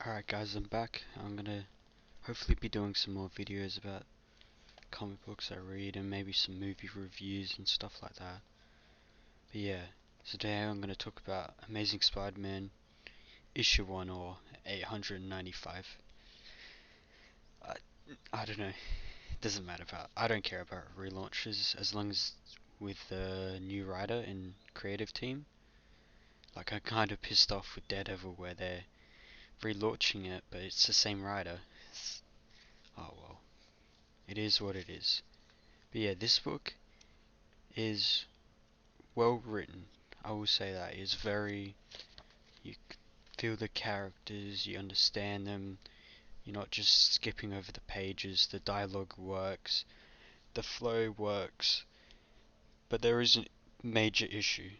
Alright guys, I'm back. I'm gonna hopefully be doing some more videos about comic books I read and maybe some movie reviews and stuff like that. But yeah, so today I'm gonna talk about Amazing Spider-Man issue 1 or 895. I, I don't know, it doesn't matter about, I don't care about relaunches as long as with the new writer and creative team. Like I'm kind of pissed off with Daredevil where they're relaunching it but it's the same writer. Oh well, it is what it is. But yeah, this book is well written. I will say that it's very. You feel the characters, you understand them. You're not just skipping over the pages. The dialogue works, the flow works, but there is a major issue.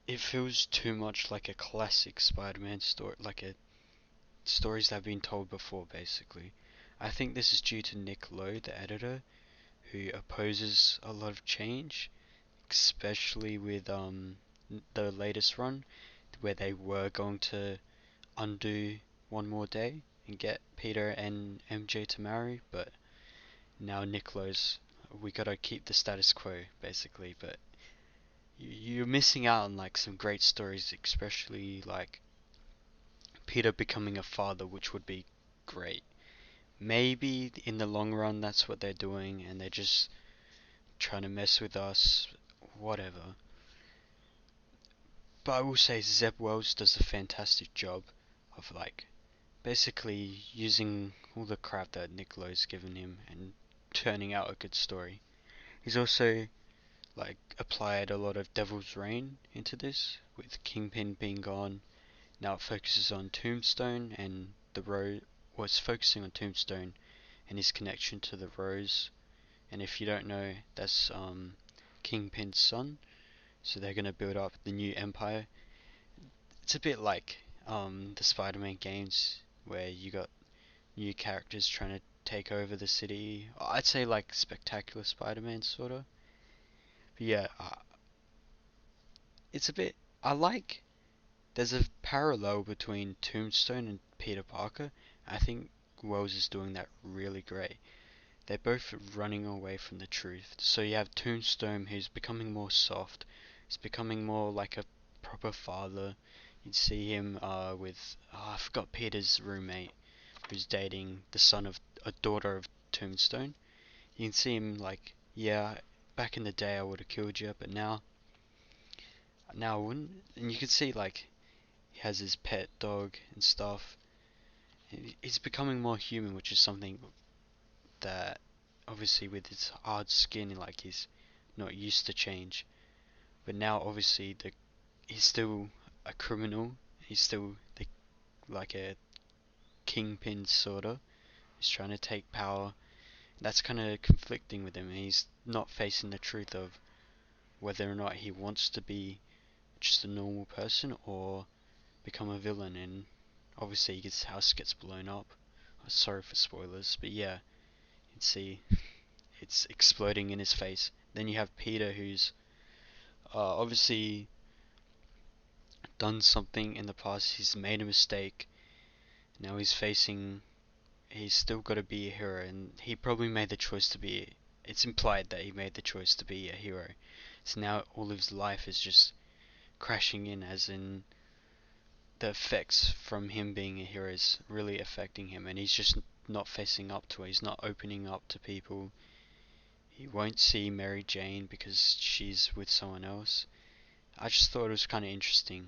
It feels too much like a classic Spider-Man story, like a stories that have been told before, basically. I think this is due to Nick Lowe, the editor, who opposes a lot of change, especially with the latest run where they were going to undo one more day and get Peter and MJ to marry, but now Nicholas, we gotta keep the status quo basically. But you're missing out on like some great stories, especially like Peter becoming a father, which would be great. Maybe in the long run that's what they're doing and they're just trying to mess with us, whatever. But I will say Zeb Wells does a fantastic job of like basically using all the crap that Nick Lowe's given him and turning out a good story. He's also like applied a lot of Devil's Reign into this, with Kingpin being gone. Now it focuses on Tombstone and the Rose. Was focusing on Tombstone and his connection to the Rose. And if you don't know, that's Kingpin's son. So they're gonna build up the new empire. It's a bit like the Spider-Man games where you got new characters trying to take over the city. I'd say like Spectacular Spider-Man sorta. But yeah, it's a bit. I like. There's a parallel between Tombstone and Peter Parker. I think Wells is doing that really great. They're both running away from the truth. So you have Tombstone who's becoming more soft. He's becoming more like a proper father. You'd see him with I forgot Peter's roommate who's dating the son of a daughter of Tombstone. You can see him like, yeah, back in the day I would have killed you, but now I wouldn't. And you can see like he has his pet dog and stuff. He's becoming more human, which is something that obviously with his hard skin, like he's not used to change. But now obviously he's still a criminal. He's still like a kingpin sorta. He's trying to take power. That's kind of conflicting with him. He's not facing the truth of whether or not he wants to be just a normal person or become a villain. And obviously his house gets blown up. Sorry for spoilers, but yeah, you can see it's exploding in his face. Then you have Peter, who's obviously done something in the past. He's made a mistake. Now he's facing. He's still got to be a hero, and he probably made the choice to be. It's implied that he made the choice to be a hero. So now all of his life is just crashing in, as in the effects from him being a hero is really affecting him, and he's just not facing up to it. He's not opening up to people. He won't see Mary Jane because she's with someone else. I just thought it was kind of interesting,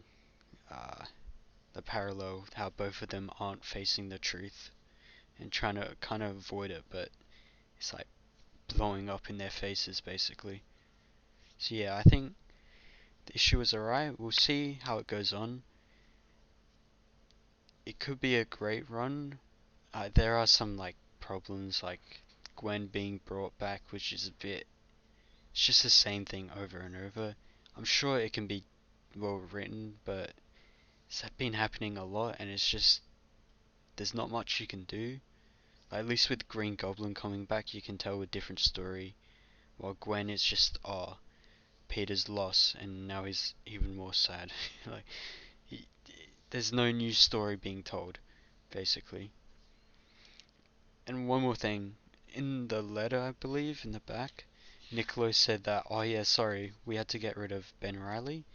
uh, the parallel, how both of them aren't facing the truth and trying to kind of avoid it, but it's like blowing up in their faces basically. So yeah, I think the issue is alright. We'll see how it goes on. It could be a great run. There are some like problems, like Gwen being brought back, which is a bit. It's just the same thing over and over. I'm sure it can be well written, but it's been happening a lot, and it's just there's not much you can do. Like, at least with Green Goblin coming back, you can tell a different story. While Gwen is just Peter's loss, and now he's even more sad. like, he, there's no new story being told. basically. And one more thing, in the letter, I believe, in the back, Niccolo said that, oh yeah, sorry, we had to get rid of Ben Riley.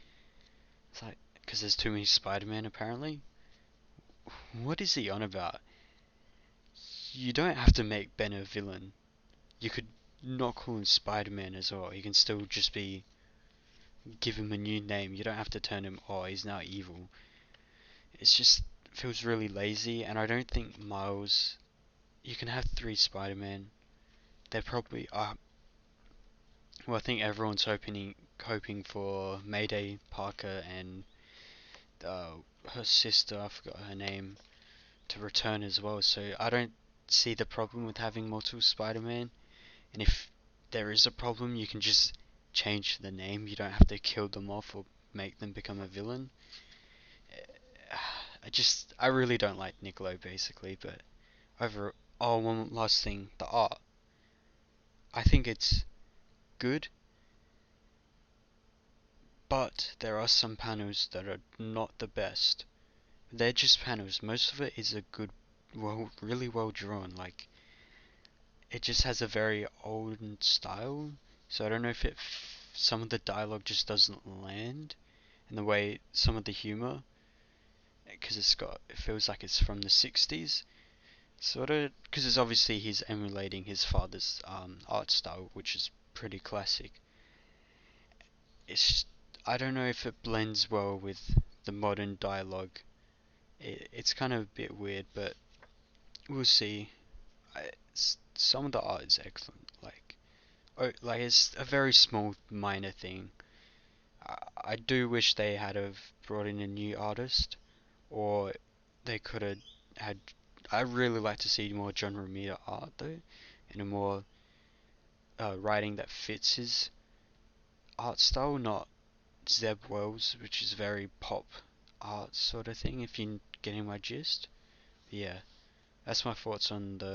It's like, because there's too many Spider-Man apparently. What is he on about? You don't have to make Ben a villain. You could not call him Spider-Man as well. He can still just be, give him a new name. You don't have to turn him, oh, he's now evil. It's just feels really lazy, and I don't think Miles. You can have three Spider-Man. They're probably well, I think everyone's hoping for Mayday Parker and uh, her sister. I forgot her name to return as well. So I don't see the problem with having multiple Spider-Man. And if there is a problem, you can just change the name. You don't have to kill them off or make them become a villain. I really don't like Niccolo basically, but over. Oh, one last thing, the art. I think it's good, but there are some panels that are not the best. They're just panels. Most of it is a good, really well drawn. Like it just has a very old style. So I don't know if some of the dialogue just doesn't land, and the way some of the humor, because it feels like it's from the 60s, sort of, because it's obviously he's emulating his father's art style, which is pretty classic. It's I don't know if it blends well with the modern dialogue. It's kind of a bit weird, but we'll see. Some of the art is excellent. Like it's a very small minor thing. I do wish they had have brought in a new artist, or they could have had. I really like to see more John Romita art though, and a more writing that fits his art style, not Zeb Wells, which is very pop art sort of thing. If you're getting my gist, yeah, that's my thoughts on the